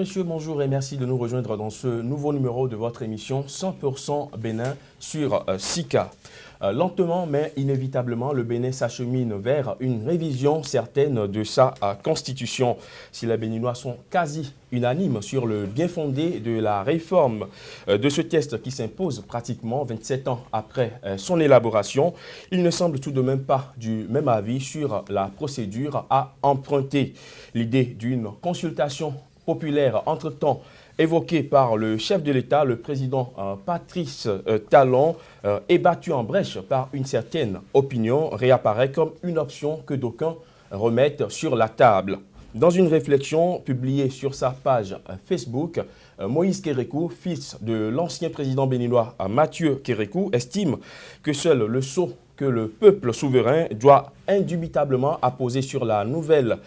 monsieur, bonjour et merci de nous rejoindre dans ce nouveau numéro de votre émission 100% Bénin sur SICA. Lentement mais inévitablement, le Bénin s'achemine vers une révision certaine de sa constitution. Si les Béninois sont quasi unanimes sur le bien fondé de la réforme de ce texte qui s'impose pratiquement 27 ans après son élaboration, il ne semble tout de même pas du même avis sur la procédure à emprunter. L'idée d'une consultation populaire entre-temps évoquée par le chef de l'État, le président Patrice Talon, est battue en brèche par une certaine opinion, réapparaît comme une option que d'aucuns remettent sur la table. Dans une réflexion publiée sur sa page Facebook, Moïse Kérékou, fils de l'ancien président béninois Mathieu Kérékou, estime que seul le sceau que le peuple souverain doit indubitablement apposer sur la nouvelle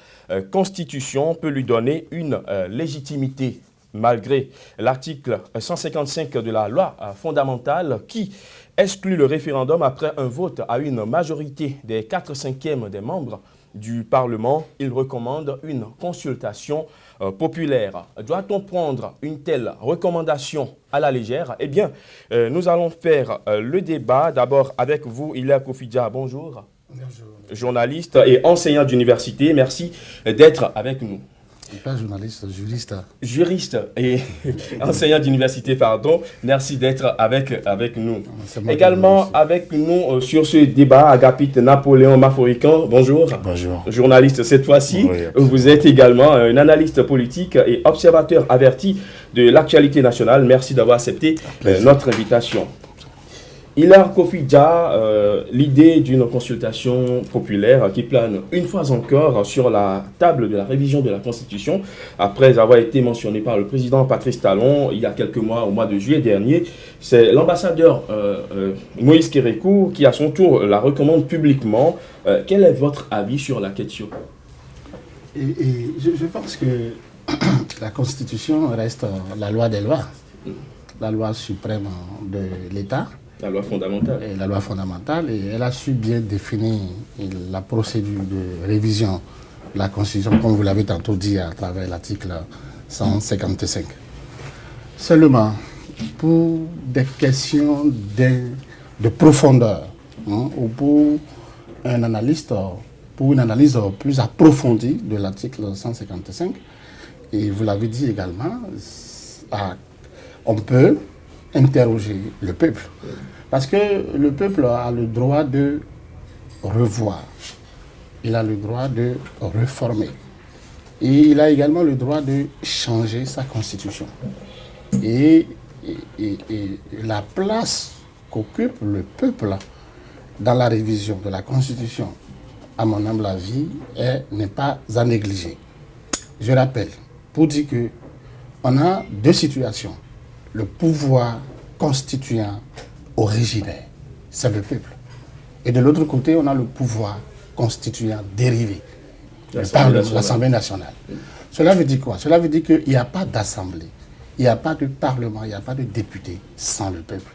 constitution peut lui donner une légitimité. Malgré l'article 155 de la loi fondamentale qui exclut le référendum après un vote à une majorité des 4/5 des membres du Parlement, il recommande une consultation populaire. Doit-on prendre une telle recommandation à la légère? Eh bien, nous allons faire le débat. D'abord avec vous, Hilaire Kofidja, bonjour. Bonjour. Journaliste et enseignant d'université, merci d'être avec nous. Pas journaliste, juriste. Juriste et enseignant d'université, pardon. Merci d'être avec nous. Également avec nous sur ce débat, Agapite Napoléon Maforican. Bonjour. Bonjour. Journaliste cette fois-ci. Oui. Vous êtes également un analyste politique et observateur averti de l'actualité nationale. Merci d'avoir accepté notre invitation. Hilaire Kofidja, l'idée d'une consultation populaire qui plane une fois encore sur la table de la révision de la Constitution, après avoir été mentionné par le président Patrice Talon il y a quelques mois, au mois de juillet dernier, c'est l'ambassadeur Moïse Kérékou qui à son tour la recommande publiquement. Quel est votre avis sur la question? Je pense que la Constitution reste la loi des lois, la loi suprême de l'État. La loi fondamentale. Et la loi fondamentale, et elle a su bien définir la procédure de révision de la Constitution, comme vous l'avez tantôt dit à travers l'article 155. Seulement, pour des questions de profondeur, ou pour un analyste, pour une analyse plus approfondie de l'article 155, et vous l'avez dit également, on peut interroger le peuple. Parce que le peuple a le droit de revoir. Il a le droit de réformer. Et il a également le droit de changer sa constitution. Et la place qu'occupe le peuple dans la révision de la constitution, à mon humble avis, n'est pas à négliger. Je rappelle, pour dire qu'on a deux situations. Le pouvoir constituant originaire, c'est le peuple. Et de l'autre côté, on a le pouvoir constituant dérivé, l'Assemblée nationale. Cela veut dire quoi? Cela veut dire qu'il n'y a pas d'assemblée, il n'y a pas de parlement, il n'y a pas de député sans le peuple.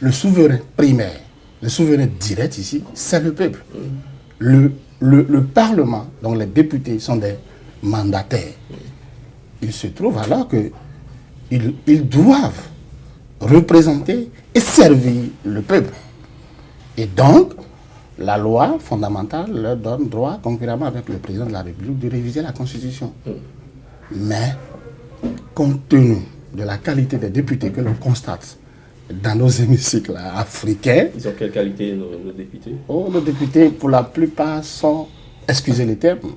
Le souverain primaire, le souverain direct ici, c'est le peuple. Le parlement, dont les députés sont des mandataires, il se trouve alors que ils doivent représenter et servir le peuple. Et donc, la loi fondamentale leur donne droit, concurremment avec le président de la République, de réviser la Constitution. Mais, compte tenu de la qualité des députés que l'on constate dans nos hémicycles africains... Ils ont quelle qualité, nos députés? Nos députés, pour la plupart, sont, excusez les termes,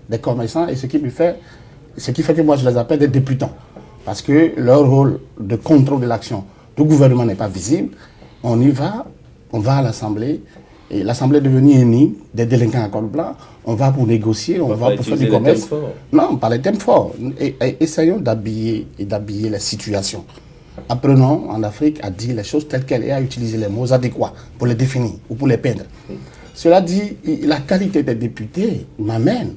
des commerçants, et ce qui fait que moi je les appelle des députants. Parce que leur rôle de contrôle de l'action du gouvernement n'est pas visible. On y va, on va à l'Assemblée, et l'Assemblée est devenue une nid des délinquants à col blanc. On va pour négocier, on va pour faire du commerce. Non, pas les thèmes forts. Et essayons d'habiller les situations. Apprenons en Afrique à dire les choses telles qu'elles et à utiliser les mots adéquats pour les définir ou pour les peindre. Cela dit, la qualité des députés m'amène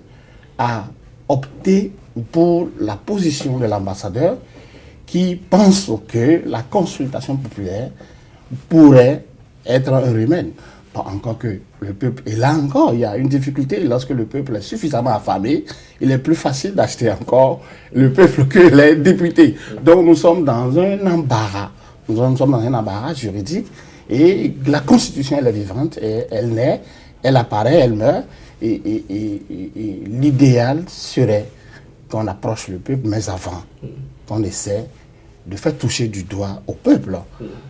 à opter pour la position de l'ambassadeur qui pense que la consultation populaire pourrait être un remède. Pas encore que le peuple, et là encore, il y a une difficulté. Lorsque le peuple est suffisamment affamé, il est plus facile d'acheter encore le peuple que les députés. Donc nous sommes dans un embarras. Nous sommes dans un embarras juridique. Et la Constitution, elle est vivante, et elle naît, elle apparaît, elle meurt. Et l'idéal serait qu'on approche le peuple, mais avant, qu'on essaie de faire toucher du doigt au peuple,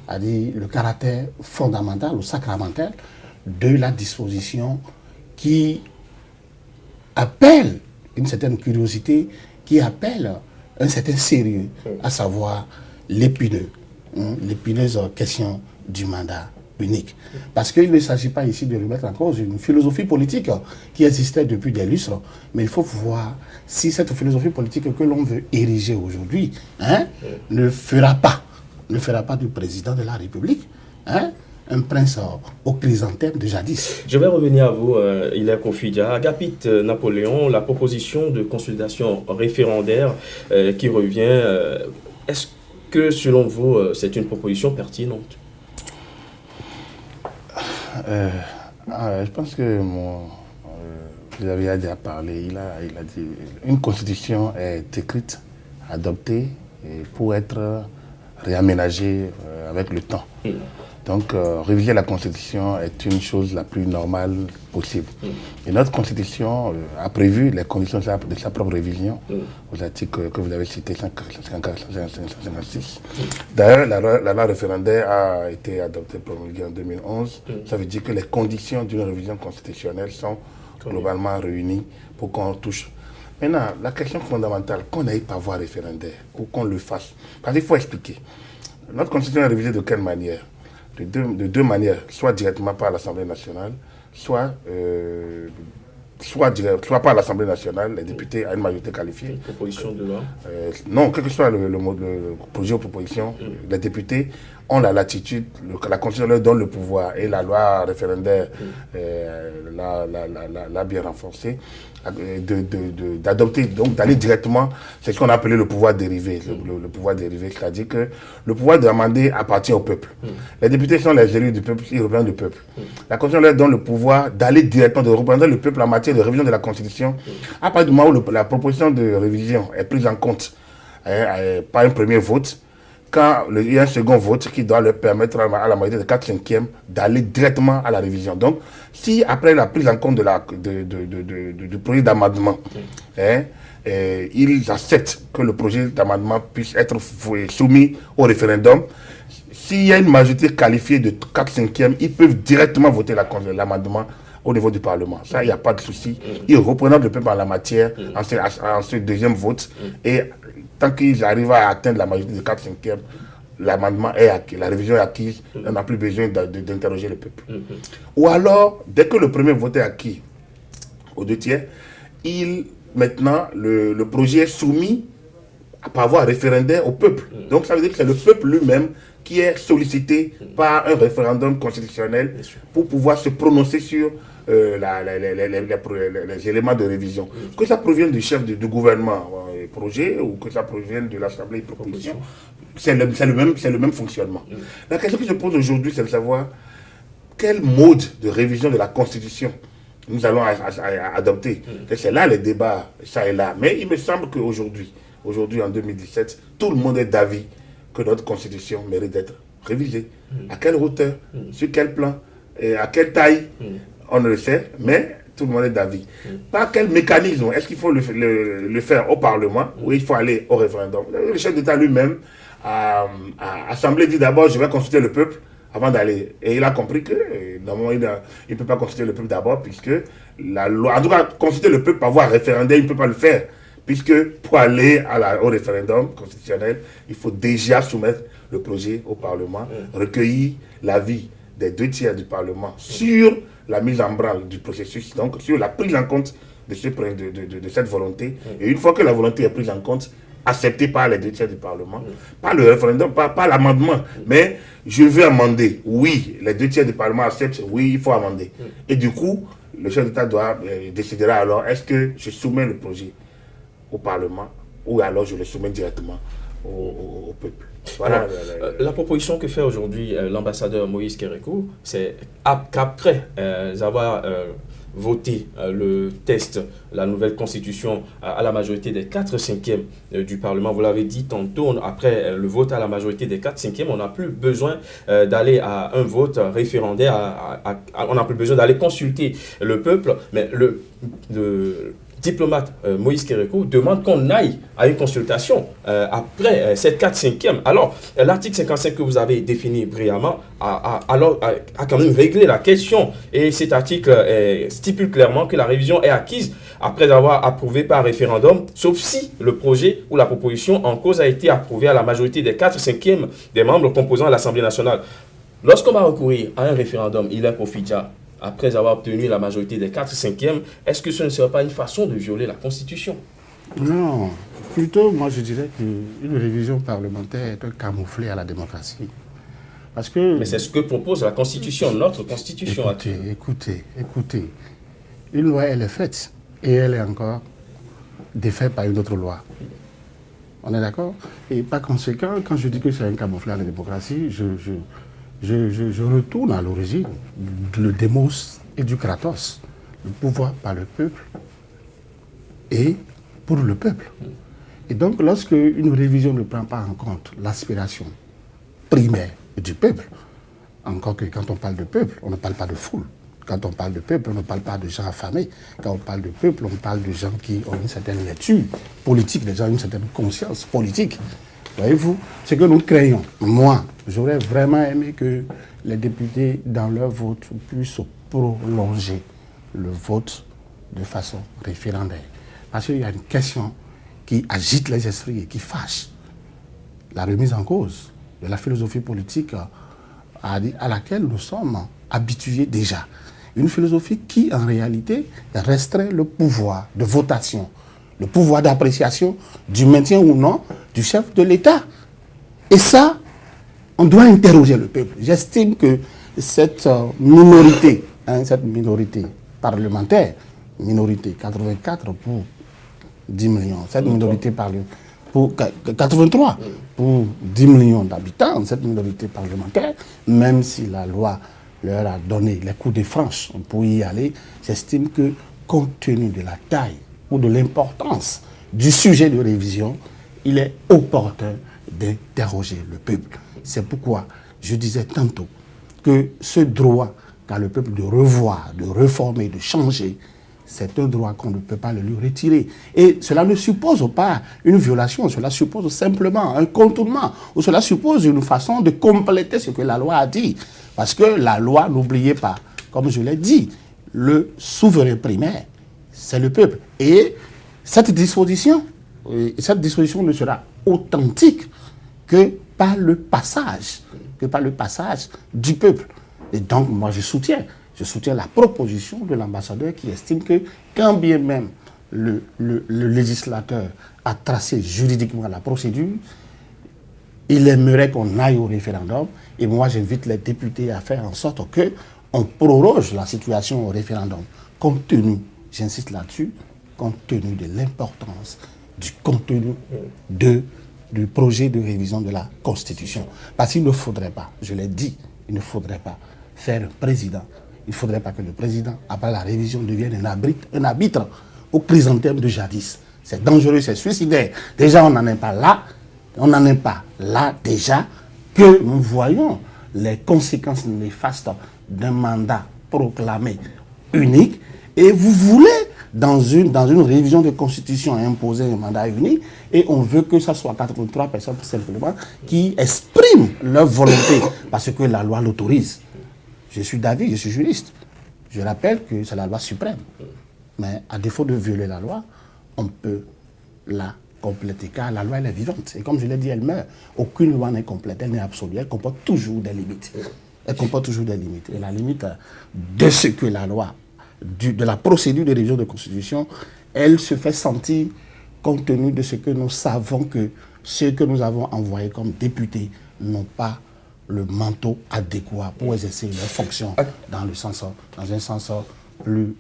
c'est-à-dire le caractère fondamental ou sacramentel de la disposition qui appelle une certaine curiosité, qui appelle un certain sérieux, à savoir l'épineuse question du mandat unique. Parce qu'il ne s'agit pas ici de remettre en cause une philosophie politique qui existait depuis des lustres, mais il faut voir si cette philosophie politique que l'on veut ériger aujourd'hui ne fera pas du président de la République un prince au chrysanthème de jadis. Je vais revenir à vous, Hilaire Kofi Dia. Agapit Napoléon, la proposition de consultation référendaire qui revient, est-ce que selon vous, c'est une proposition pertinente? Je pense que vous avez déjà parlé, il a dit une constitution est écrite, adoptée pour être réaménagée avec le temps. Donc réviser la constitution est une chose la plus normale possible. Et notre constitution a prévu les conditions de sa propre révision aux articles que vous avez cités, 156. D'ailleurs, la loi référendaire a été adoptée promulguée en 2011. Ça veut dire que les conditions d'une révision constitutionnelle sont globalement réunies pour qu'on touche. Maintenant, la question fondamentale, qu'on n'aille pas voie référendaire ou qu'on le fasse, parce qu'il faut expliquer. Notre constitution est révisée de quelle manière? De deux manières, soit directement par l'Assemblée nationale, soit par l'Assemblée nationale, les députés à une majorité qualifiée. Une proposition de loi non, quel que soit le projet ou proposition, les députés ont la latitude, la Constitution leur donne le pouvoir, et la loi référendaire l'a bien renforcé, d'adopter, donc d'aller directement, c'est ce qu'on a appelé le pouvoir dérivé, le pouvoir dérivé, c'est-à-dire que le pouvoir d'amender appartient au peuple. Les députés sont les élus du peuple, ils représentent le peuple. La Constitution leur donne le pouvoir d'aller directement, de représenter le peuple en matière de révision de la Constitution, à partir du moment où la proposition de révision est prise en compte par un premier vote. Quand il y a un second vote qui doit leur permettre à la majorité de 4/5 d'aller directement à la révision. Donc, si après la prise en compte du projet d'amendement, ils acceptent que le projet d'amendement puisse être soumis au référendum, s'il y a une majorité qualifiée de 4/5, ils peuvent directement voter l'amendement au niveau du Parlement. Ça, il n'y a pas de souci. Ils représentent le peuple en la matière en ce deuxième vote. Et tant qu'ils arrivent à atteindre la majorité de 4/5, l'amendement est acquis, la révision est acquise, on n'a plus besoin d'interroger le peuple. Ou alors, dès que le premier vote est acquis aux 2/3, maintenant, le projet est soumis par voie référendaire au peuple. Donc ça veut dire que c'est le peuple lui-même qui est sollicité par un référendum constitutionnel pour pouvoir se prononcer sur les éléments de révision. Que ça provienne du chef du gouvernement, projet, ou que ça provienne de l'Assemblée, proposition, c'est le même fonctionnement. La question que je pose aujourd'hui, c'est de savoir quel mode de révision de la Constitution nous allons adopter. C'est là les débats, ça et là. Mais il me semble qu'aujourd'hui, en 2017, tout le monde est d'avis que notre Constitution mérite d'être révisée. À quelle hauteur, sur quel plan, et à quelle taille, on ne le sait, mais tout le monde est d'avis. Par quel mécanisme? Est-ce qu'il faut le faire au Parlement ou il faut aller au référendum? Le chef d'État lui-même a assemblé, dit d'abord je vais consulter le peuple avant d'aller. Et il a compris que normalement il ne peut pas consulter le peuple d'abord, puisque la loi, en tout cas consulter le peuple par voie référendaire, il ne peut pas le faire. Puisque pour aller au référendum constitutionnel, il faut déjà soumettre le projet au Parlement, recueillir l'avis des 2/3 du Parlement sur la mise en branle du processus, donc sur la prise en compte de cette volonté. Et une fois que la volonté est prise en compte, acceptée par les 2/3 du Parlement, pas le référendum, pas l'amendement, mais je veux amender. Oui, les 2/3 du Parlement acceptent, oui, il faut amender. Et du coup, le chef d'État décidera alors, est-ce que je soumets le projet au Parlement ou alors je le soumets directement au peuple. Voilà. La proposition que fait aujourd'hui l'ambassadeur Moïse Kérékou, c'est qu'après avoir voté le test, la nouvelle constitution à la majorité des 4/5e du Parlement, vous l'avez dit tantôt, après le vote à la majorité des 4/5e, on n'a plus besoin d'aller à un vote référendaire, on n'a plus besoin d'aller consulter le peuple, mais le diplomate Moïse Kérékou demande qu'on aille à une consultation après cette 4/5e. Alors, l'article 55 que vous avez défini brillamment a quand même réglé la question. Et cet article stipule clairement que la révision est acquise après avoir approuvé par référendum, sauf si le projet ou la proposition en cause a été approuvé à la majorité des 4/5e des membres composant l'Assemblée nationale. Lorsqu'on va recourir à un référendum, il est profita après avoir obtenu la majorité des 4/5e, est-ce que ce ne serait pas une façon de violer la Constitution? Non, plutôt, moi je dirais qu'une révision parlementaire est un camouflet à la démocratie. Parce que... Mais c'est ce que propose la Constitution, notre Constitution. Écoutez. Une loi, elle est faite et elle est encore défaite par une autre loi. On est d'accord? Et par conséquent, quand je dis que c'est un camouflet à la démocratie, je retourne à l'origine, le démos et du kratos, le pouvoir par le peuple et pour le peuple. Et donc, lorsque une révision ne prend pas en compte l'aspiration primaire du peuple, encore que quand on parle de peuple, on ne parle pas de foule. Quand on parle de peuple, on ne parle pas de gens affamés. Quand on parle de peuple, on parle de gens qui ont une certaine lecture politique, des gens une certaine conscience politique. Voyez-vous, ce que nous craignons, moi, j'aurais vraiment aimé que les députés, dans leur vote, puissent prolonger le vote de façon référendaire. Parce qu'il y a une question qui agite les esprits et qui fâche. La remise en cause de la philosophie politique à laquelle nous sommes habitués déjà. Une philosophie qui, en réalité, restreint le pouvoir de votation, le pouvoir d'appréciation du maintien ou non du chef de l'État. Et ça, on doit interroger le peuple. J'estime que cette minorité parlementaire, minorité 84 pour 10 millions, cette minorité pour 83 pour 10 millions d'habitants, cette minorité parlementaire, même si la loi leur a donné les coups de franche pour y aller, j'estime que compte tenu de la taille ou de l'importance du sujet de révision, il est opportun d'interroger le peuple. C'est pourquoi je disais tantôt que ce droit qu'a le peuple de revoir, de réformer, de changer, c'est un droit qu'on ne peut pas le lui retirer. Et cela ne suppose pas une violation, cela suppose simplement un contournement, ou cela suppose une façon de compléter ce que la loi a dit. Parce que la loi, n'oubliez pas, comme je l'ai dit, le souverain primaire, c'est le peuple. Et cette disposition ne sera authentique que par le passage du peuple. Et donc, moi, je soutiens la proposition de l'ambassadeur qui estime que, quand bien même le législateur a tracé juridiquement la procédure, il aimerait qu'on aille au référendum. Et moi, j'invite les députés à faire en sorte qu'on proroge la situation au référendum, compte tenu, j'insiste là-dessus, compte tenu de l'importance du contenu du projet de révision de la Constitution. Parce qu'il ne faudrait pas, je l'ai dit, il ne faudrait pas faire un président. Il ne faudrait pas que le président, après la révision, devienne un arbitre au chrysanthème de jadis. C'est dangereux, c'est suicidaire. Déjà, on n'en est pas là. On n'en est pas là déjà que nous voyons les conséquences néfastes d'un mandat proclamé unique. Et vous voulez, dans une révision de constitution, imposer un mandat unique, et on veut que ce soit 83 personnes simplement qui expriment leur volonté parce que la loi l'autorise. Je suis d'avis, je suis juriste. Je rappelle que c'est la loi suprême. Mais à défaut de violer la loi, on peut la compléter, car la loi, elle est vivante. Et comme je l'ai dit, elle meurt. Aucune loi n'est complète, elle n'est absolue. Elle comporte toujours des limites. Elle comporte toujours des limites. Et la limite de ce que la loi, de la procédure de révision de constitution, elle se fait sentir compte tenu de ce que nous savons que ceux que nous avons envoyés comme députés n'ont pas le manteau adéquat pour exercer leurs fonctions dans un sens plus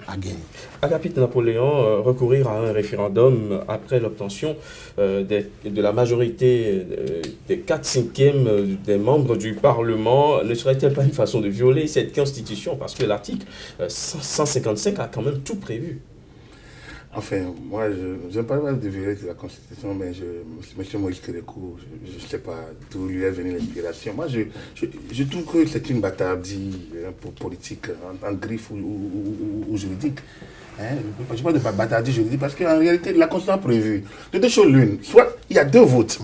aguerri. Agapite Napoléon, recourir à un référendum après l'obtention de la majorité des 4/5 des membres du Parlement ne serait-elle pas une façon de violer cette constitution? Parce que l'article 155 a quand même tout prévu. Enfin, moi, je ne parle pas de violer la Constitution, mais M. Moïse Kérékou, je ne sais pas d'où lui est venue l'inspiration. Moi, je trouve que c'est une bâtardie politique, en griffe ou juridique. Hein? Je parle de bâtardie juridique parce qu'en réalité, la Constitution a prévu de deux choses l'une. Soit il y a 2 votes.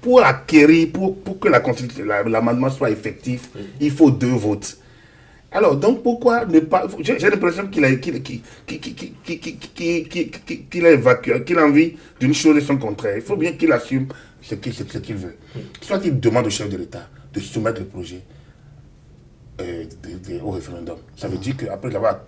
Pour acquérir, pour que l'amendement soit effectif, il faut 2 votes. Alors, donc, pourquoi ne pas... J'ai l'impression qu'il a évacué, qu'il a envie d'une chose et son contraire. Il faut bien qu'il assume ce qu'il veut. Soit il demande au chef de l'État de soumettre le projet au référendum. Ça veut dire qu'après avoir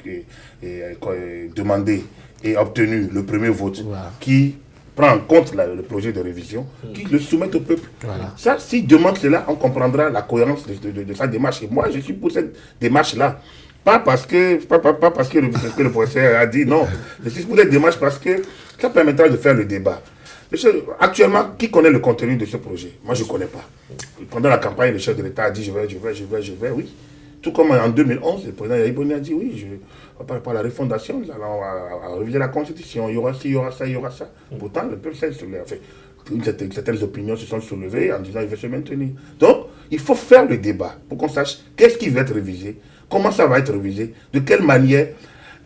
demandé et obtenu le premier vote, qui prend en compte le projet de révision, qui le soumet au peuple. Voilà. Ça, s'il demande cela, on comprendra la cohérence de sa démarche. Et moi, je suis pour cette démarche-là. Pas parce que le professeur a dit, non. Je suis pour cette démarche parce que ça permettra de faire le débat. Actuellement, qui connaît le contenu de ce projet? Moi, je ne connais pas. Pendant la campagne, le chef de l'État a dit, je vais, oui. Tout comme en 2011, le président Yahya Boni a dit, oui, par rapport à la refondation, nous allons réviser la Constitution, il y aura ci, il y aura ça, il y aura ça. Pourtant, le peuple s'est soulevé. Enfin, certaines opinions se sont soulevées en disant qu'il veut se maintenir. Donc, il faut faire le débat pour qu'on sache qu'est-ce qui va être révisé, comment ça va être révisé, de quelle manière.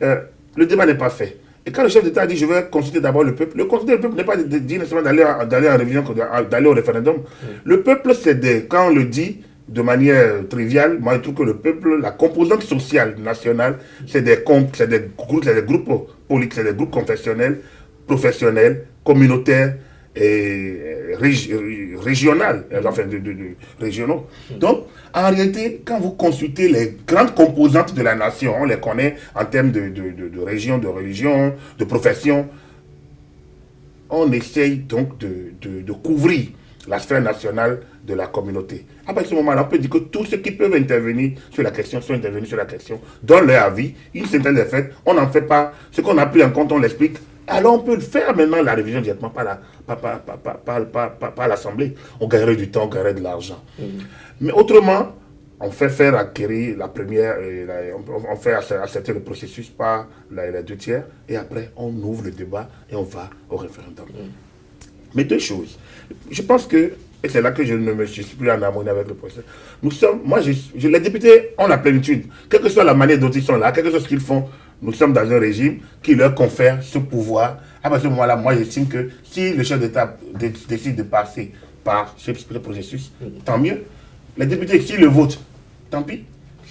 Le débat n'est pas fait. Et quand le chef d'État dit je vais consulter d'abord le peuple n'est pas de dire nécessairement d'aller en révision, d'aller au référendum. Le peuple, quand on le dit de manière triviale, moi je trouve que le peuple, la composante sociale nationale, c'est des groupes politiques, c'est des groupes confessionnels, professionnels, communautaires et régionaux. Régionaux. Donc, en réalité, quand vous consultez les grandes composantes de la nation, on les connaît en termes de région, de religion, de profession, on essaye donc de couvrir la sphère nationale de la communauté. À partir de ce moment-là, on peut dire que tous ceux qui peuvent intervenir sur la question sont intervenus sur la question, donnent leur avis, une synthèse est faite, on n'en fait pas, ce qu'on a pris en compte, on l'explique. Alors on peut le faire maintenant, la révision directement par l'Assemblée. On gagnerait du temps, on gagnerait de l'argent. Mais autrement, on fait faire acquérir la première, on fait accepter le processus par les 2/3, et après on ouvre le débat et on va au référendum. Mais 2 choses. Je pense que, et c'est là que je ne me suis plus en harmonie avec le procès, les députés ont la plénitude, quelle que soit la manière dont ils sont là, quel que soit ce qu'ils font, nous sommes dans un régime qui leur confère ce pouvoir. À partir de ce moment-là, moi j'estime que si le chef d'État décide de passer par ce processus, tant mieux. Les députés, s'ils le votent, tant pis.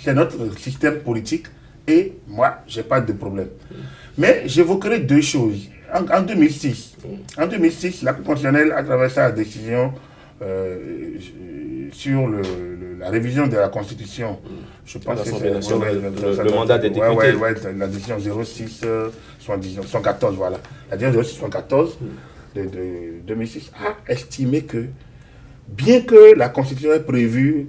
C'est notre système politique et moi, je n'ai pas de problème. Mais j'évoquerai 2 choses. En 2006, la Cour constitutionnelle, à travers sa décision sur la révision de la Constitution, je pense que c'est le mandat des députés. La décision 114, voilà. La décision 114 de 2006 a estimé que, bien que la Constitution ait prévu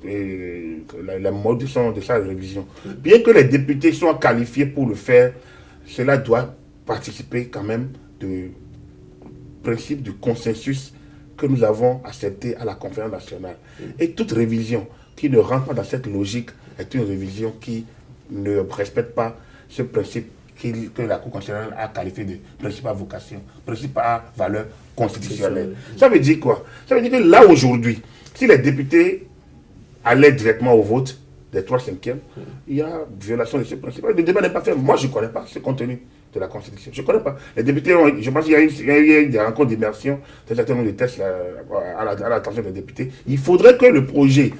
la modification de sa révision, bien que les députés soient qualifiés pour le faire, cela doit participer quand même du principe du consensus que nous avons accepté à la conférence nationale. Et toute révision qui ne rentre pas dans cette logique est une révision qui ne respecte pas ce principe que la Cour constitutionnelle a qualifié de principe à vocation, principe à valeur constitutionnelle. Ça veut dire quoi? Ça veut dire que là aujourd'hui, si les députés allaient directement au vote des 3/5, il y a violation de ce principe. Le débat n'est pas fait. Moi, je ne connais pas ce contenu de la Constitution. Je ne connais pas. Les députés, je pense qu'il y a eu des rencontres d'immersion, un certain nombre de tests à l'attention des députés. Il faudrait que le projet,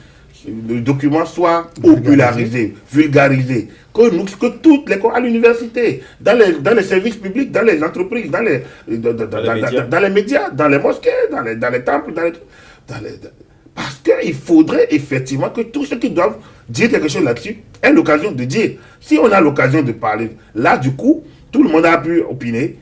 le document soit popularisé, vulgarisé, que toutes les à l'université, dans les services publics, dans les entreprises, dans les médias, dans les mosquées, dans les temples, parce qu'il faudrait effectivement que tous ceux qui doivent dire quelque chose là-dessus aient l'occasion de dire. Si on a l'occasion de parler, là du coup, tout le monde a pu opiner.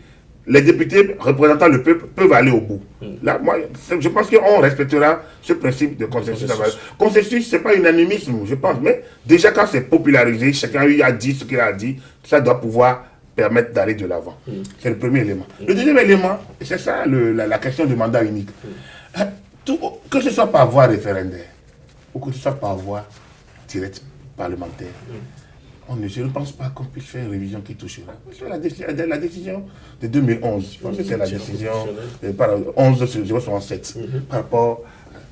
les députés représentant le peuple peuvent aller au bout. Là, moi, je pense qu'on respectera ce principe de consensus. Consensus, ce n'est pas unanimisme, je pense, mais déjà quand c'est popularisé, chacun a dit ce qu'il a dit, ça doit pouvoir permettre d'aller de l'avant. C'est le premier élément. Le deuxième élément, c'est ça la question du mandat unique. Que ce soit par voie référendaire ou que ce soit par voie directe parlementaire, je ne pense pas qu'on puisse faire une révision qui touchera. La décision de 2011, je pense que c'est la décision par 11/067 par rapport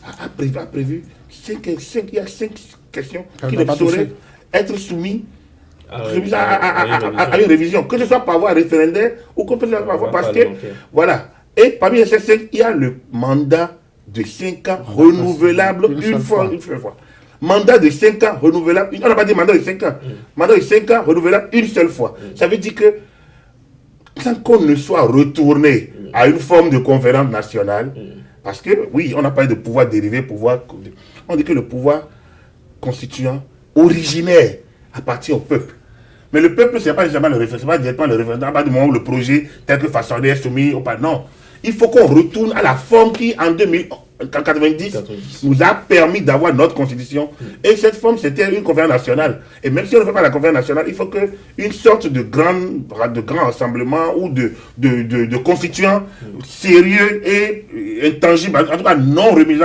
à prévu, il y a 5 questions qui ne sauraient être soumises à une révision, que ce soit par voie référendaire ou que ce soit par voie, parce que, voilà. Et parmi ces 5, il y a le mandat de 5 ans renouvelable une fois. Mandat de 5 ans renouvelable, on n'a pas dit mandat de 5 ans, mandat de 5 ans renouvelable une seule fois. Ça veut dire que sans qu'on ne soit retourné à une forme de conférence nationale, parce que oui, on n'a pas de pouvoir dérivé, on dit que le pouvoir constituant originaire appartient au peuple. Mais le peuple, ce n'est pas directement le référendum, pas du moment où le projet tel que façonné est soumis au pas. Non. Il faut qu'on retourne à la forme qui, en 1990, nous a permis d'avoir notre constitution. Et cette forme, c'était une conférence nationale. Et même si on ne fait pas la conférence nationale, il faut qu'une sorte de grand rassemblement ou de constituants sérieux et intangibles, en tout cas non remis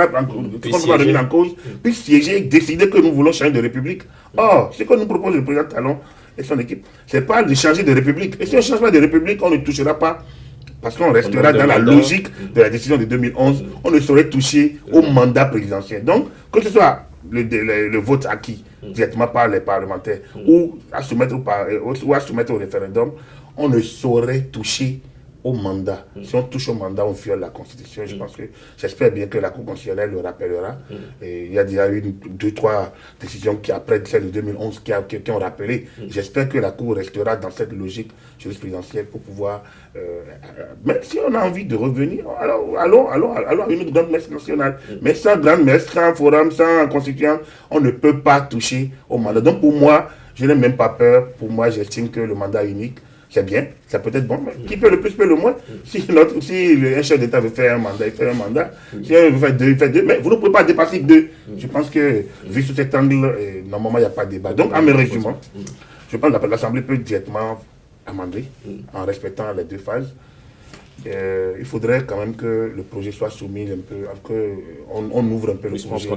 en cause, puissent siéger et décider que nous voulons changer de république. Or, ce que nous propose le président Talon et son équipe, ce n'est pas de changer de république. Et si on ne change pas de république, on ne touchera pas. Parce qu'on restera dans la logique de la décision de 2011, on ne saurait toucher au mandat présidentiel. Donc, que ce soit le vote acquis directement par les parlementaires ou à soumettre au référendum, on ne saurait toucher au mandat. Si on touche au mandat, on viole la Constitution. Je pense que, j'espère bien que la Cour constitutionnelle le rappellera. Et il y a déjà eu 2-3 décisions qui, après celle de 2011, qui ont rappelé. J'espère que la Cour restera dans cette logique jurisprudentielle pour pouvoir... mais si on a envie de revenir, alors allons à une grande messe nationale. Mais sans grande messe, sans forum, sans constituant, on ne peut pas toucher au mandat. Donc pour moi, je n'ai même pas peur. Pour moi, j'estime que le mandat unique, c'est bien, ça peut être bon, mais qui peut le plus, peut le moins. Si un chef d'État veut faire un mandat, il fait un mandat. Si un veut faire 2, il fait 2. Mais vous ne pouvez pas dépasser 2. Je pense que, vu sous cet angle, normalement, il n'y a pas de débat. Donc, en mes résumant, je pense que l'Assemblée peut directement amender en respectant les 2 phases. Il faudrait quand même que le projet soit soumis un peu, qu'on ouvre un peu le projet,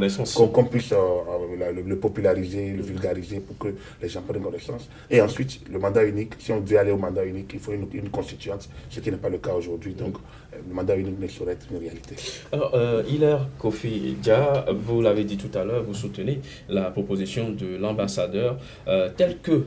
qu'on puisse le populariser, le vulgariser pour que les gens prennent connaissance. Et ensuite, le mandat unique, si on devait aller au mandat unique, il faut une constituante, ce qui n'est pas le cas aujourd'hui. Donc, le mandat unique ne saurait être une réalité. Alors, Hilaire Kofi Dia, vous l'avez dit tout à l'heure, vous soutenez la proposition de l'ambassadeur telle que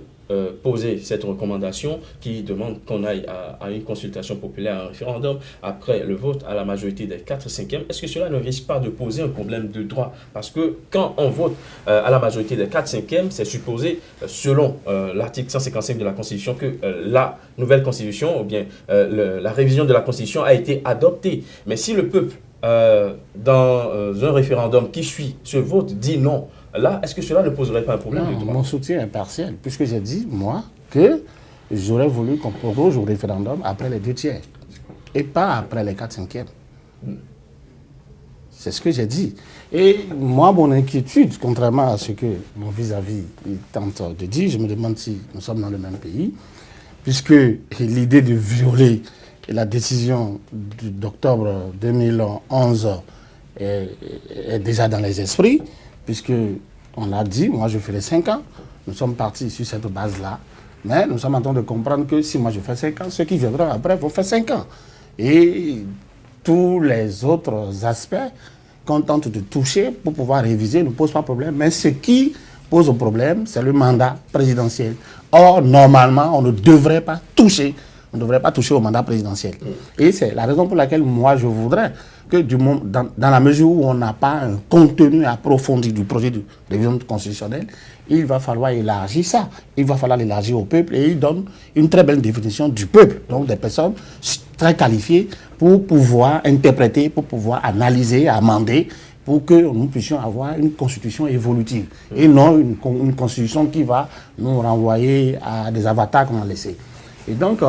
poser cette recommandation qui demande qu'on aille à une consultation populaire, à un référendum, après le vote à la majorité des 4/5e. Est-ce que cela ne risque pas de poser un problème de droit? Parce que quand on vote à la majorité des 4/5e, c'est supposé, selon l'article 155 de la Constitution, que la nouvelle Constitution, ou bien la révision de la Constitution a été adoptée. Mais si le peuple, dans un référendum qui suit ce vote, dit non, là, est-ce que cela ne poserait pas un problème de droit? Mon soutien est partiel, puisque j'ai dit, moi, que j'aurais voulu qu'on proroge au référendum après les 2/3 et pas après les 4/5e. C'est ce que j'ai dit. Et moi, mon inquiétude, contrairement à ce que mon vis-à-vis tente de dire, je me demande si nous sommes dans le même pays, puisque l'idée de violer la décision d'octobre 2011 est déjà dans les esprits, puisque on l'a dit, moi je ferai 5 ans, nous sommes partis sur cette base-là, mais nous sommes en train de comprendre que si moi je fais 5 ans, ceux qui viendront après vont faire 5 ans. Et tous les autres aspects qu'on tente de toucher pour pouvoir réviser ne posent pas de problème, mais ce qui pose un problème, c'est le mandat présidentiel. Or, normalement, on ne devrait pas toucher au mandat présidentiel. Et c'est la raison pour laquelle moi je voudrais que dans la mesure où on n'a pas un contenu approfondi du projet de révision constitutionnelle, il va falloir élargir ça. Il va falloir l'élargir au peuple et il donne une très belle définition du peuple. Donc des personnes très qualifiées pour pouvoir interpréter, pour pouvoir analyser, amender, pour que nous puissions avoir une constitution évolutive et non une constitution qui va nous renvoyer à des avatars qu'on a laissés. Et donc,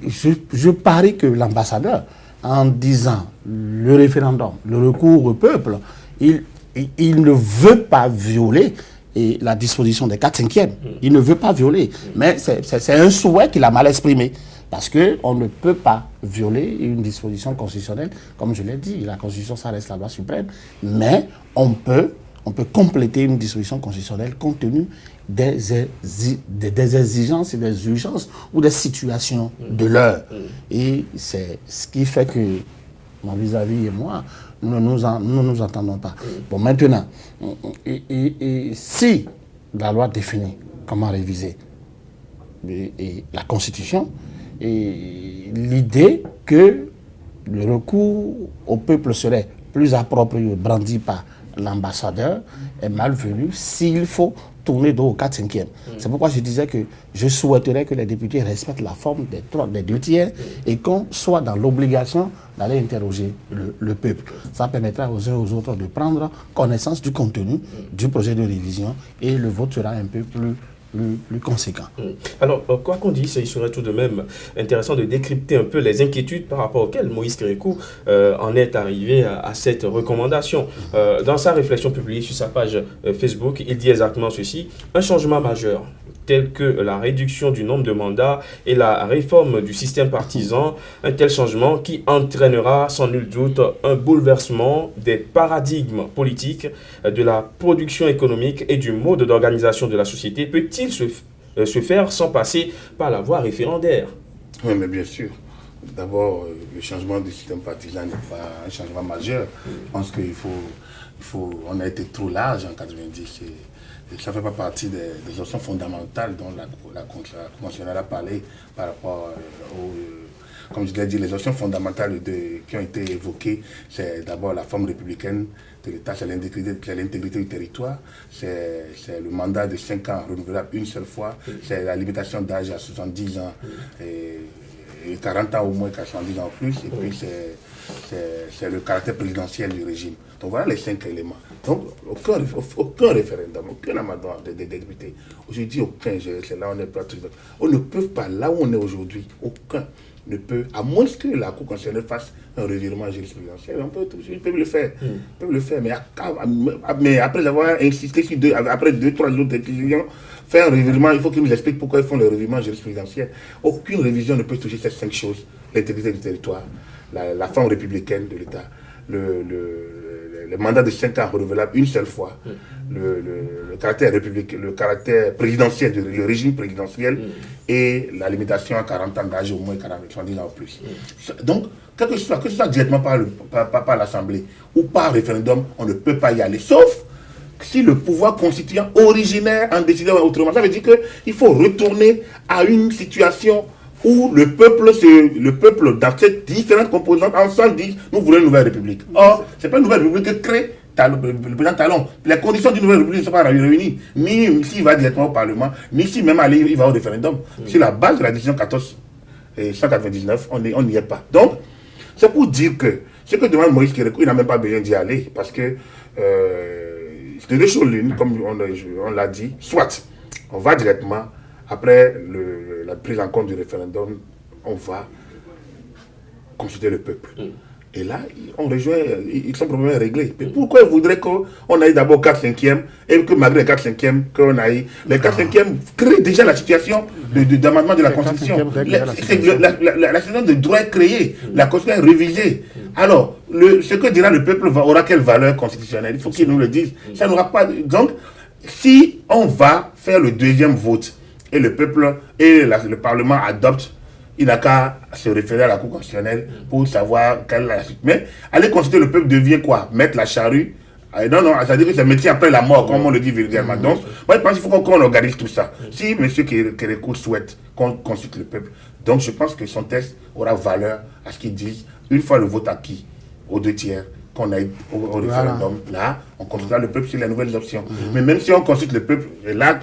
je parie que l'ambassadeur, en disant le référendum, le recours au peuple, il ne veut pas violer la disposition des 4/5e. Il ne veut pas violer. Mais c'est un souhait qu'il a mal exprimé. Parce qu'on ne peut pas violer une disposition constitutionnelle. Comme je l'ai dit, la Constitution, ça reste la loi suprême. Mais on peut compléter une disposition constitutionnelle compte tenu des exigences et des urgences ou des situations de l'heure. Et c'est ce qui fait que, mon vis-à-vis et moi, nous ne nous entendons pas. Bon, maintenant, et si la loi définit comment réviser la Constitution, et l'idée que le recours au peuple serait plus approprié, brandi par l'ambassadeur, est malvenu s'il faut tourner dos au 4/5e. C'est pourquoi je disais que je souhaiterais que les députés respectent la forme des 2/3 et qu'on soit dans l'obligation d'aller interroger le peuple. Ça permettra aux uns et aux autres de prendre connaissance du contenu du projet de révision et le vote sera un peu plus conséquent. Alors, quoi qu'on dise, il serait tout de même intéressant de décrypter un peu les inquiétudes par rapport auxquelles Moïse Kérékou en est arrivé à cette recommandation. Dans sa réflexion publiée sur sa page Facebook, il dit exactement ceci: un changement majeur tel que la réduction du nombre de mandats et la réforme du système partisan, un tel changement qui entraînera sans nul doute un bouleversement des paradigmes politiques, de la production économique et du mode d'organisation de la société, peut-il se faire sans passer par la voie référendaire? Oui, mais bien sûr. D'abord, le changement du système partisan n'est pas un changement majeur. Je pense on a été trop large en 90. Et ça ne fait pas partie des options fondamentales dont la conventionnelle a parlé par rapport comme je l'ai dit, les options fondamentales qui ont été évoquées, c'est d'abord la forme républicaine de l'État, c'est l'intégrité du territoire, c'est le mandat de 5 ans renouvelable une seule fois, c'est la limitation d'âge à 70 ans et 40 ans au moins qu'à 70 ans en plus, et puis c'est le caractère présidentiel du régime. Donc voilà les 5 éléments. Donc aucun référendum, aucun amendement des députés. Aujourd'hui, aucun, c'est là où on n'est pas tout. On ne peut pas, là où on est aujourd'hui, aucun ne peut, à moins que la Cour constitutionnelle fasse un revirement jurisprudentiel, ils peuvent le faire. Ils peuvent le faire, mais après avoir insisté sur après 2-3 autres décisions, faire un revirement, il faut qu'ils nous expliquent pourquoi ils font le revirement jurisprudentiel. Aucune révision ne peut toucher ces 5 choses: l'intégrité du territoire, la forme républicaine de l'État, le mandat de 5 ans renouvelable une seule fois, le caractère républicain, le caractère présidentiel, le régime présidentiel et la limitation à 40 ans d'âge, au moins 70 ans en plus. Donc, que ce soit directement par l'Assemblée ou par référendum, on ne peut pas y aller, sauf si le pouvoir constituant originaire en décidait autrement. Ça veut dire qu'il faut retourner à une situation où le peuple dans ces différentes composantes ensemble dit nous voulons une nouvelle république. Or, ce n'est pas une nouvelle république que crée le président Talon. Les conditions d'une nouvelle république ne sont pas réunies, ni s'il va directement au Parlement, ni si même il va au référendum. Sur la base de la décision 1499, on n'y est pas. Donc, c'est pour dire que ce que demande Moïse Kérékou, il n'a même pas besoin d'y aller, parce que c'est deux choses l'une, comme on l'a dit, soit on va directement, après la prise en compte du référendum, on va consulter le peuple. Et là, on rejoint, son problème est réglé. Mais pourquoi il voudrait qu'on aille d'abord 4/5e et que malgré les 4/5e, qu'on aille. Les 4/5e créent déjà la situation d'amendement de la Constitution. La situation de droit est créée, la Constitution est révisée. Alors, ce que dira le peuple aura quelle valeur constitutionnelle? Il faut qu'il nous le dise. Ça n'aura pas. Donc, si on va faire le deuxième vote et le peuple et le Parlement adoptent, il n'a qu'à se référer à la Cour constitutionnelle pour savoir quelle est la suite. Mais aller consulter le peuple devient quoi? Mettre la charrue? Non, c'est-à-dire que c'est métier après la mort, comme on le dit vulgairement. Donc, moi, je pense qu'il faut qu'on organise tout ça. Si M. Kérékou souhaite qu'on consulte le peuple, donc je pense que son texte aura valeur à ce qu'il dise, une fois le vote acquis, aux 2/3, qu'on aille au référendum, là, on consultera le peuple sur les nouvelles options. Mais même si on consulte le peuple, là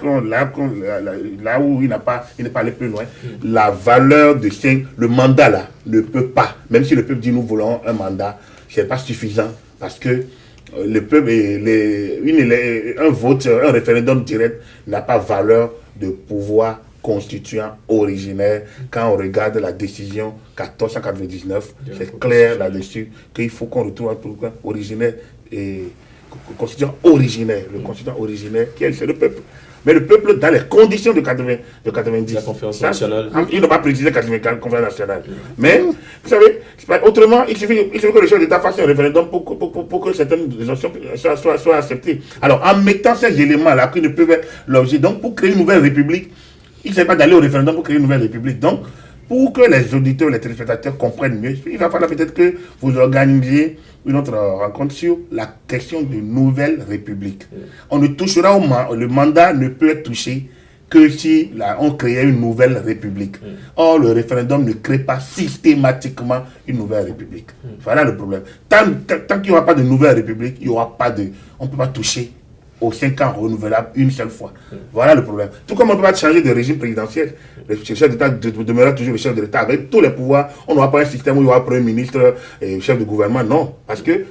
où il n'est pas allé plus loin, la valeur de le mandat là ne peut pas, même si le peuple dit nous voulons un mandat, ce n'est pas suffisant, parce que le peuple, un vote, un référendum direct n'a pas valeur de pouvoir constituants originaires. Quand on regarde la décision 1499, c'est clair là-dessus qu'il faut qu'on retrouve un constituant originaire et constituant originaire. Le constituant originaire, c'est le peuple. Mais le peuple, dans les conditions de 90. La conférence nationale. Il n'a pas précisé 94, conférence nationale. Mais, vous savez, autrement, il suffit que le chef d'État fasse un référendum pour que certaines options soient acceptées. Alors, en mettant ces éléments-là qui ne peuvent être l'objet, donc pour créer une nouvelle république, il ne s'agit pas d'aller au référendum pour créer une nouvelle république. Donc, pour que les auditeurs, les téléspectateurs comprennent mieux, il va falloir peut-être que vous organisiez une autre rencontre sur la question de nouvelle république. On ne touchera le mandat ne peut être touché que si on créait une nouvelle république. Or, le référendum ne crée pas systématiquement une nouvelle république. Voilà le problème. Tant qu'il n'y aura pas de nouvelle république, il y aura pas on ne peut pas toucher aux 5 ans renouvelables une seule fois. Voilà le problème. Tout comme on ne peut pas changer de régime présidentiel, le chef d'État demeurera toujours le chef de l'État avec tous les pouvoirs. On n'aura pas un système où il y aura Premier ministre et chef de gouvernement. Non, parce que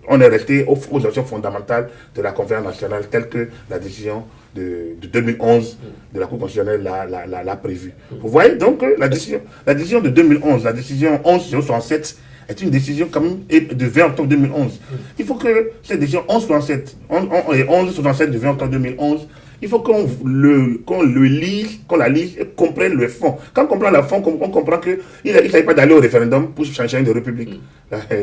on est resté aux options fondamentales de la conférence nationale telle que la décision de 2011 de la Cour constitutionnelle l'a prévu. Vous voyez donc la décision de 2011, la décision 1167, est une décision quand même de 20 octobre 2011. Il faut que cette décision 1167 de 20 octobre 2011, il faut qu'on la lise et comprenne le fond. Quand on comprend le fond, on comprend qu'il ne s'agit pas d'aller au référendum pour changer de république.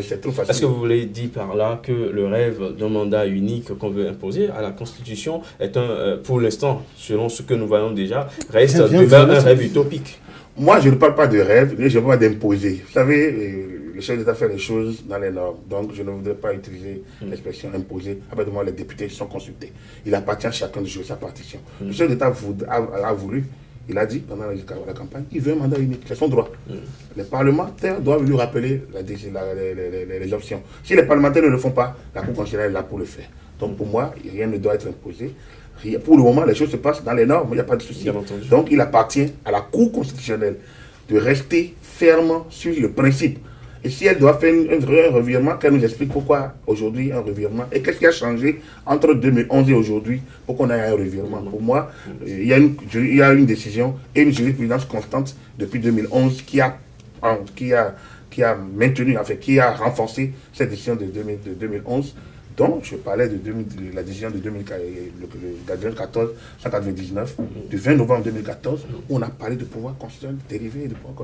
C'est trop facile. Est-ce que vous voulez dire par là que le rêve d'un mandat unique qu'on veut imposer à la Constitution est pour l'instant, selon ce que nous voyons déjà, reste un rêve utopique? Moi, je ne parle pas de rêve, je ne parle pas d'imposer. Vous savez, le chef d'État fait les choses dans les normes. Donc, je ne voudrais pas utiliser l'expression imposer. Après, moi, les députés sont consultés. Il appartient à chacun de jouer sa partition. Le chef d'État a voulu, il a dit pendant la campagne, il veut un mandat unique. C'est son droit. Les parlementaires doivent lui rappeler les options. Si les parlementaires ne le font pas, la Cour constitutionnelle est là pour le faire. Donc, pour moi, rien ne doit être imposé. Pour le moment, les choses se passent dans les normes, il n'y a pas de souci. Donc, il appartient à la Cour constitutionnelle de rester ferme sur le principe. Et si elle doit faire un revirement, qu'elle nous explique pourquoi aujourd'hui un revirement et qu'est-ce qui a changé entre 2011 et aujourd'hui pour qu'on ait un revirement. Pour moi, il y a une décision et une jurisprudence constante depuis 2011 qui a maintenu, enfin, qui a renforcé cette décision de 2011. Donc, je parlais de la décision de 2014-199, du 20 novembre 2014, où on a parlé de pouvoir constitutionnel dérivé et de pouvoir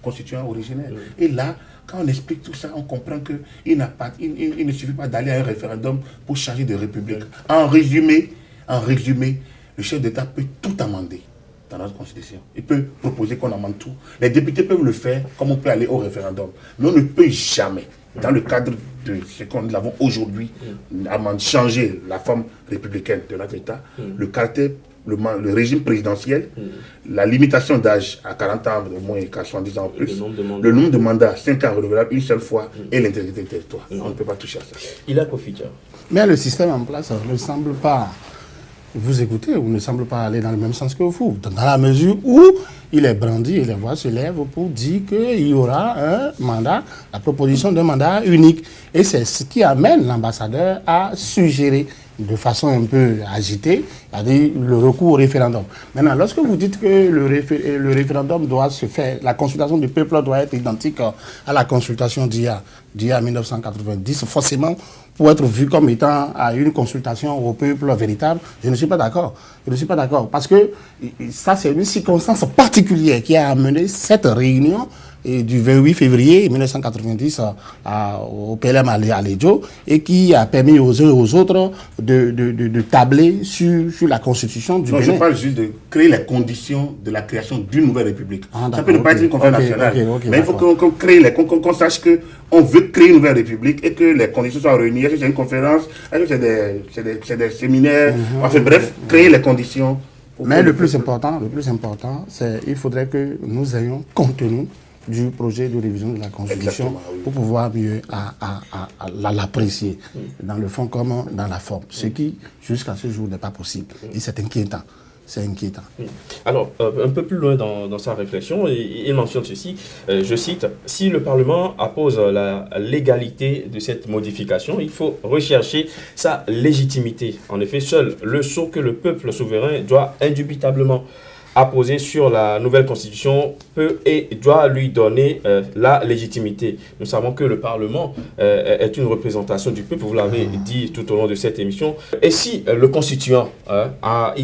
constituant originaire. Et là, quand on explique tout ça, on comprend qu'il ne suffit pas d'aller à un référendum pour changer de république. En résumé, le chef d'État peut tout amender dans notre constitution. Il peut proposer qu'on amende tout. Les députés peuvent le faire comme on peut aller au référendum. Mais on ne peut jamais, dans le cadre de ce que nous avons aujourd'hui, changer la forme républicaine de notre État, le caractère, le régime présidentiel, la limitation d'âge à 40 ans au moins et qu'à 70 ans en plus, le nombre de mandats, 5 ans renouvelables une seule fois, et l'intégrité du territoire. On ne peut pas toucher à ça. Il a profité. Mais le système en place ne semble pas vous écouter ou ne semble pas aller dans le même sens que vous, dans la mesure où il est brandi et les voix se lèvent pour dire qu'il y aura un mandat, la proposition d'un mandat unique. Et c'est ce qui amène l'ambassadeur à suggérer de façon un peu agitée, c'est-à-dire le recours au référendum. Maintenant, lorsque vous dites que le référendum doit se faire, la consultation du peuple doit être identique à la consultation d'il y a 1990, forcément, pour être vu comme étant à une consultation au peuple véritable, je ne suis pas d'accord. Je ne suis pas d'accord parce que ça, c'est une circonstance particulière qui a amené cette réunion du 28 février 1990 au PLM à l'Edjo et qui a permis aux uns et aux autres de tabler sur la constitution du Bénin. Je parle juste de créer les conditions de la création d'une nouvelle république. Ça peut ne pas être une conférence nationale, mais il faut qu'on sache qu'on veut créer une nouvelle république et que les conditions soient réunies. Est-ce que c'est une conférence? Est-ce que c'est des séminaires? Enfin bref, créer les conditions. Mais le plus important, c'est qu'il faudrait que nous ayons contenu du projet de révision de la Constitution pour pouvoir mieux l'apprécier dans le fond comme dans la forme. Ce qui, jusqu'à ce jour, n'est pas possible. Et c'est inquiétant. C'est inquiétant. Alors, un peu plus loin dans sa réflexion, il mentionne ceci, je cite, « Si le Parlement appose la légalité de cette modification, il faut rechercher sa légitimité. En effet, seul le sceau que le peuple souverain doit indubitablement apposée sur la nouvelle constitution peut et doit lui donner la légitimité. Nous savons que le Parlement est une représentation du peuple, vous l'avez dit tout au long de cette émission. Et si le constituant a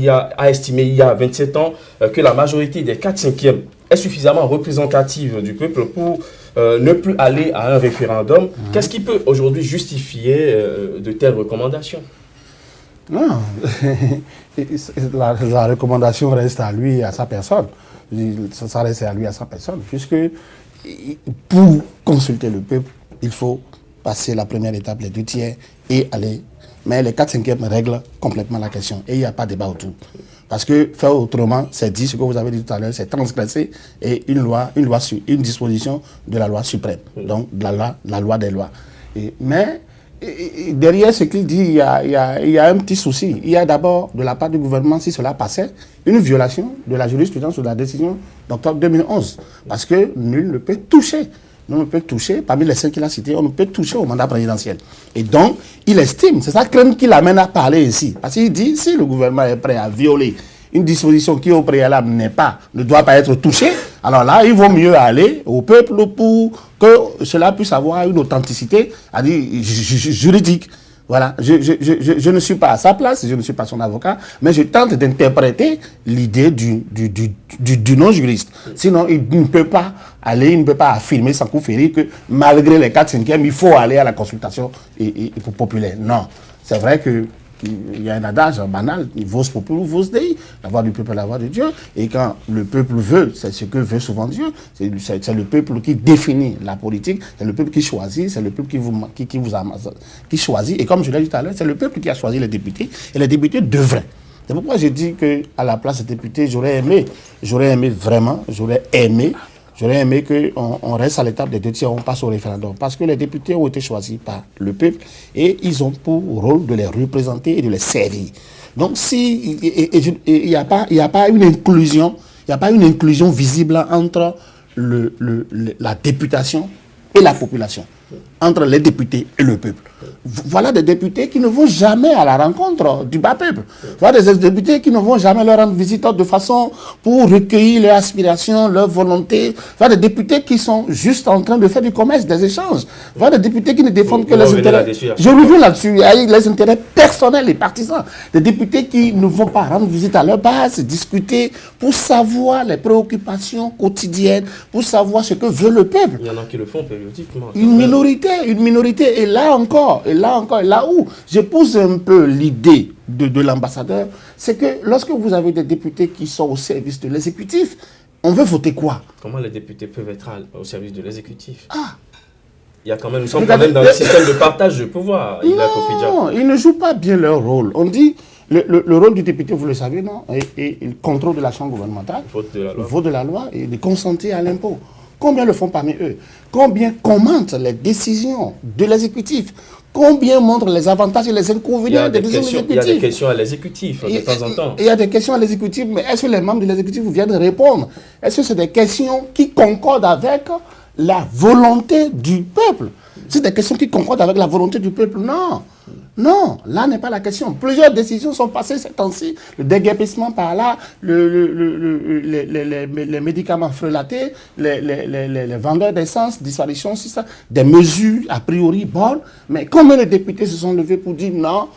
estimé il y a 27 ans que la majorité des 4/5 est suffisamment représentative du peuple pour ne plus aller à un référendum, qu'est-ce qui peut aujourd'hui justifier de telles recommandations? Non, la recommandation reste à lui et à sa personne. Ça reste à lui et à sa personne, puisque pour consulter le peuple, il faut passer la première étape, les 2/3, et aller. Mais les 4/5 règlent complètement la question. Et il n'y a pas de débat autour. Parce que faire autrement, c'est dit, ce que vous avez dit tout à l'heure, c'est transgresser et une disposition de la loi suprême. Donc, la loi des lois. Mais derrière ce qu'il dit, il y a un petit souci. Il y a d'abord, de la part du gouvernement, si cela passait, une violation de la jurisprudence ou de la décision d'octobre 2011. Parce que nul ne peut toucher. On ne peut toucher, parmi les 5 qu'il a cités, on ne peut toucher au mandat présidentiel. Et donc, il estime, c'est sa crainte qui l'amène à parler ici. Parce qu'il dit, si le gouvernement est prêt à violer une disposition qui au préalable ne doit pas être touchée, alors là, il vaut mieux aller au peuple pour que cela puisse avoir une authenticité, juridique. Voilà, je ne suis pas à sa place, je ne suis pas son avocat, mais je tente d'interpréter l'idée du non-juriste. Sinon, il ne peut pas affirmer sans coup férir que malgré les 4/5, il faut aller à la consultation populaire. Non, c'est vrai que il y a un adage banal, vos populi, vos dei, la voix du peuple, la voix de Dieu. Et quand le peuple veut, c'est ce que veut souvent Dieu. C'est le peuple qui définit la politique, c'est le peuple qui choisit, c'est le peuple qui choisit. Et comme je l'ai dit tout à l'heure, c'est le peuple qui a choisi les députés. Et les députés devraient. C'est pourquoi j'ai dit qu'à la place des députés, j'aurais aimé qu'on reste à l'étape des 2/3, on passe au référendum. Parce que les députés ont été choisis par le peuple et ils ont pour rôle de les représenter et de les servir. Donc, si il n'y a pas une inclusion, visible entre la députation et la population, entre les députés et le peuple. Voilà des députés qui ne vont jamais à la rencontre du bas peuple. Voilà des députés qui ne vont jamais leur rendre visite de façon pour recueillir leurs aspirations, leurs volontés. Voilà des députés qui sont juste en train de faire du commerce, des échanges. Voilà des députés qui ne défendent que les intérêts. Je reviens là-dessus, les intérêts personnels et partisans. Des députés qui ne vont pas rendre visite à leur base, discuter pour savoir les préoccupations quotidiennes, pour savoir ce que veut le peuple. Il y en a qui le font périodiquement. Une minorité. Et là où je pousse un peu l'idée de l'ambassadeur, c'est que lorsque vous avez des députés qui sont au service de l'exécutif, on veut voter quoi? Comment les députés peuvent être au service de l'exécutif? Il y a quand même, nous sommes quand même dans le système de partage de pouvoir. Non, ils ne jouent pas bien leur rôle. On dit, le rôle du député, vous le savez, non, et le contrôle de l'action gouvernementale, le vote de la loi et de consentir à l'impôt. Combien le font parmi eux? Combien commentent les décisions de l'exécutif? Combien montrent les avantages et les inconvénients des décisions de l'exécutif? Il y a des questions à l'exécutif de temps en temps. Il y a des questions à l'exécutif, mais est-ce que les membres de l'exécutif viennent répondre? Est-ce que c'est des questions qui concordent avec la volonté du peuple? C'est des questions qui concordent avec la volonté du peuple? Non. Non, là n'est pas la question. Plusieurs décisions sont passées ces temps-ci. Le déguerpissement par là, les médicaments frelatés, les vendeurs d'essence, disparition, c'est ça. Des mesures a priori bonnes. Mais combien de députés se sont levés pour dire non,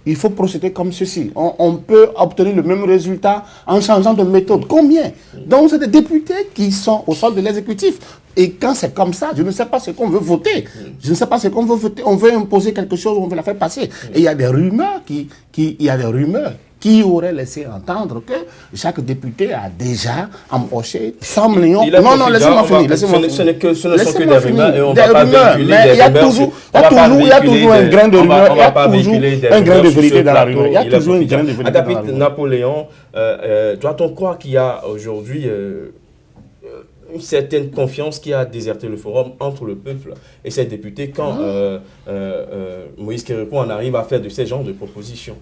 il faut procéder comme ceci. On peut obtenir le même résultat en changeant de méthode. Combien? Donc c'est des députés qui sont au sol de l'exécutif. Et quand c'est comme ça, je ne sais pas ce qu'on veut voter. Je ne sais pas ce qu'on veut voter. On veut imposer quelque chose, on veut la faire passer. Et il y a des rumeurs qui auraient laissé entendre que chaque député a déjà empoché 100 millions. Non, laissez-moi finir. Ce ne sont que des rumeurs et on ne va pas véhiculer des rumeurs. Il y a toujours un grain de rumeur. Il y a toujours un grain de vérité dans la rumeur. Il y a toujours un grain de vérité dans la rumeur. Napoléon, doit-on croire qu'il y a aujourd'hui une certaine confiance qui a déserté le forum entre le peuple et ses députés quand Moïse Kérékou en arrive à faire de ces genres de propositions?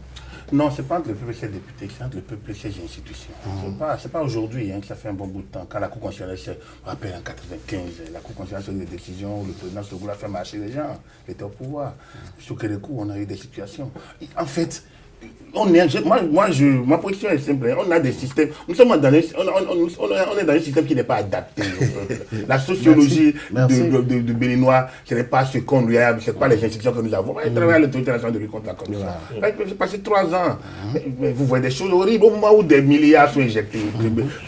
Non, ce n'est pas entre le peuple et ses députés, c'est entre le peuple et ses institutions. Ce n'est pas aujourd'hui, ça fait un bon bout de temps. Quand la Cour constitutionnelle se rappelle en 1995, la Cour constitutionnelle a eu des décisions où le président Sogou a fait marcher les gens, il était au pouvoir. Sur Kérékou, on a eu des situations. En fait, Ma position est simple. On a des systèmes. Nous sommes dans on est dans un système qui n'est pas adapté au peuple. La sociologie de Béninois, ce n'est pas ce qu'on lui a, ce n'est pas les institutions que nous avons. Il travaille à l'autorité nationale de lutte contre la corruption. J'ai passé 3 ans. Vous voyez des choses horribles au moment où des milliards sont injectés.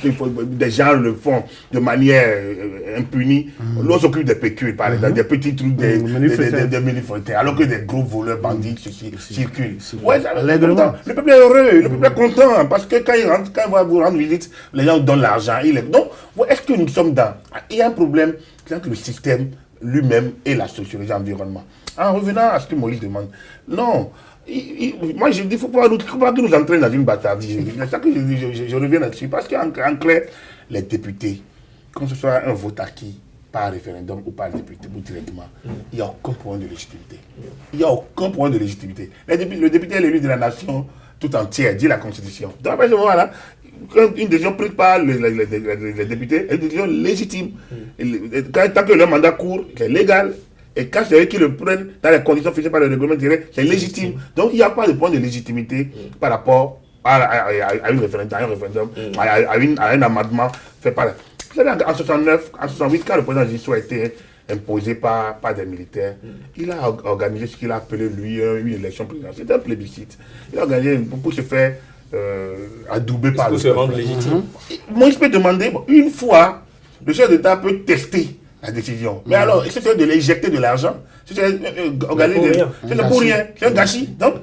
Des gens le font de manière impunie. L'on s'occupe des pécules, par exemple, des petits trucs, des manifestants, alors que des gros voleurs, bandits, circulent. Ouais, le peuple est heureux, le peuple est content, parce que quand il va vous rendre visite, les gens donnent l'argent. Donc, est-ce que nous sommes dans... Il y a un problème entre le système lui-même et la sociologie environnement. En revenant à ce que Moïse demande, non, moi je dis, il ne faut pas que nous entraînions dans une bataille. C'est ça que je reviens là-dessus, parce qu'en clair, les députés, que ce soit un vote acquis par référendum ou par député ou directement, il n'y a aucun point de légitimité. Il n'y a aucun point de légitimité. Le député est l'élu de la nation tout entière, dit la Constitution. Donc à ce moment-là, une décision prise par les députés est une décision légitime. Tant que leur mandat court, c'est légal. Et quand c'est eux qui le prennent dans les conditions fixées par le règlement direct, c'est légitime. Donc il n'y a pas de point de légitimité par rapport à un référendum, à un amendement fait par... Vous savez, en 69, en 68, quand le président Zissou a été imposé par des militaires, il a organisé ce qu'il a appelé, lui, une élection présidentielle. C'était un plébiscite. Il a organisé pour se faire adouber par le... Pour se rendre légitime. Moi, je peux demander, une fois, le chef d'État peut tester la décision. Mais alors, est-ce que c'est de l'éjecter de l'argent? C'est pour rien. C'est un gâchis. Donc,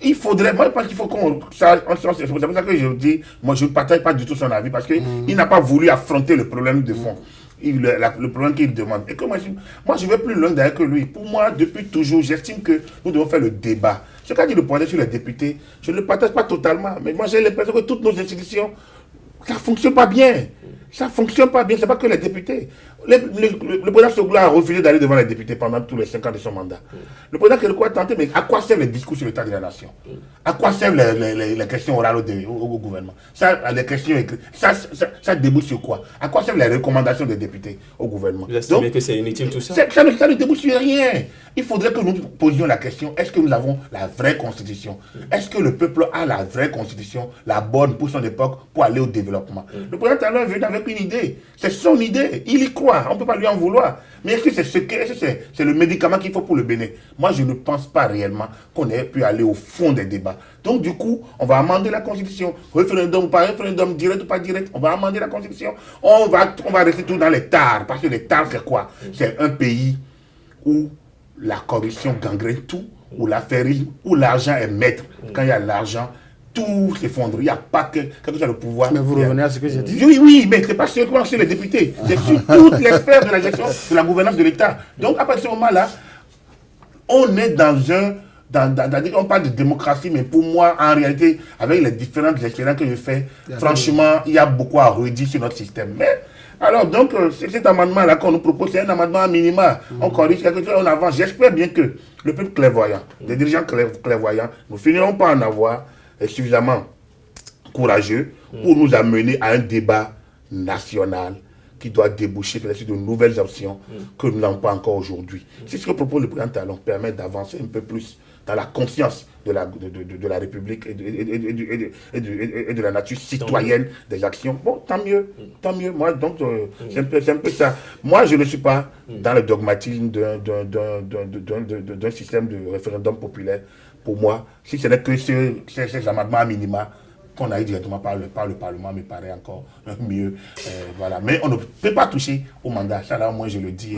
il faudrait, moi je pense qu'il faut qu'on... C'est pour ça que je dis, moi je ne partage pas du tout son avis, parce qu'il n'a pas voulu affronter le problème de fond, le problème qu'il demande. Et que moi je vais plus loin d'ailleurs que lui. Pour moi, depuis toujours, j'estime que nous devons faire le débat. Ce qu'a dit le point sur les députés, je ne le partage pas totalement, mais moi j'ai l'impression que toutes nos institutions, ça ne fonctionne pas bien. Ça ne fonctionne pas bien, ce n'est pas que les députés. Le président Sogla a refusé d'aller devant les députés pendant tous les 5 ans de son mandat. Le président Kérékou a tenté, mais à quoi servent les discours sur l'état de la nation? À quoi servent les questions orales au gouvernement? Les questions écrites, ça débouche sur quoi? À quoi servent les recommandations des députés au gouvernement? Vous estimez que c'est inutile tout ça? Ça ne débouche sur rien. Il faudrait que nous posions la question, est-ce que nous avons la vraie constitution? Est-ce que le peuple a la vraie constitution, la bonne pour son époque, pour aller au développement? Le président Talon est venu avec une idée. C'est son idée. Il y croit. On ne peut pas lui en vouloir. Mais est-ce que c'est le médicament qu'il faut pour le Bénin? Moi, je ne pense pas réellement qu'on ait pu aller au fond des débats. Donc, du coup, on va amender la Constitution. Référendum ou pas référendum, direct ou pas direct, on va amender la Constitution. On va rester tout dans les tares. Parce que les tares, c'est quoi? C'est un pays où la corruption gangrène tout, où l'affairisme, où l'argent est maître. Quand il y a l'argent, tout s'effondre. Il n'y a pas que soit le pouvoir. Mais vous revenez à ce que j'ai dit. Oui, mais ce n'est pas seulement sur les députés. C'est sur toutes les sphères de la gestion, de la gouvernance de l'État. Donc, à partir de ce moment-là, on est on parle de démocratie, mais pour moi, en réalité, avec les différentes expériences que je fais, franchement, il y a beaucoup à redire sur notre système. Mais, alors, donc, cet amendement-là qu'on nous propose, c'est un amendement à minima. On corrige quelque chose, on avance. J'espère bien que le peuple clairvoyant, les dirigeants clairvoyants, nous finirons par en avoir suffisamment courageux pour nous amener à un débat national qui doit déboucher peut-être sur de nouvelles options que nous n'avons pas encore aujourd'hui. C'est ce que propose le président Talon, permettre d'avancer un peu plus dans la conscience de la République et de la nature citoyenne des actions. Bon, tant mieux. Moi, donc, c'est un peu ça. Moi, je ne suis pas dans le dogmatisme d'un système de référendum populaire. Pour moi, si ce n'est que ces amendements à minima qu'on a eu directement par le Parlement, me paraît encore mieux. Voilà. Mais on ne peut pas toucher au mandat. Ça, là, moi, je le dis.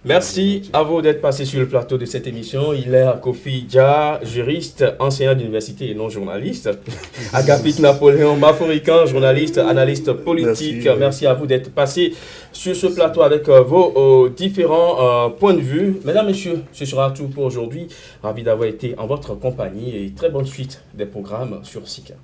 Merci à vous d'être passé sur le plateau de cette émission. Il est Kofi Dia, juriste, enseignant d'université et non journaliste. Agapit Napoléon Baforican, journaliste, analyste politique. Merci à vous d'être passé sur ce plateau avec vos différents points de vue. Mesdames, Messieurs, ce sera tout pour aujourd'hui. Ravi d'avoir été en votre compagnie et très bonne suite des programmes sur SICA.